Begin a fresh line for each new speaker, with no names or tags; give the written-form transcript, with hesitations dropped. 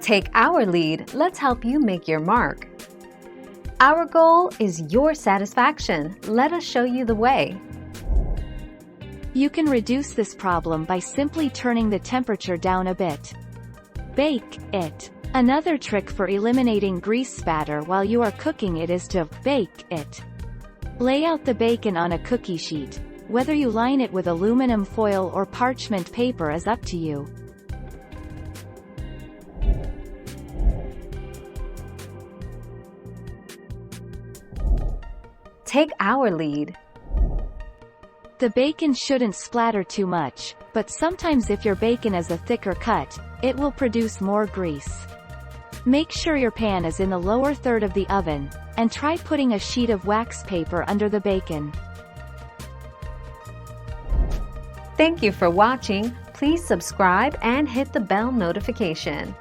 Take our lead, let's help you make your mark. Our goal is your satisfaction. Let us show you the way.
You can reduce this problem by simply turning the temperature down a bit. Bake it. Another trick for eliminating grease spatter while you are cooking it is to bake it. Lay out the bacon on a cookie sheet. Whether you line it with aluminum foil or parchment paper is up to you.
Take our lead.
The bacon shouldn't splatter too much, but sometimes if your bacon is a thicker cut, it will produce more grease. Make sure your pan is in the lower third of the oven, and try putting a sheet of wax paper under the bacon.
Thank you for watching. Please subscribe and hit the bell notification.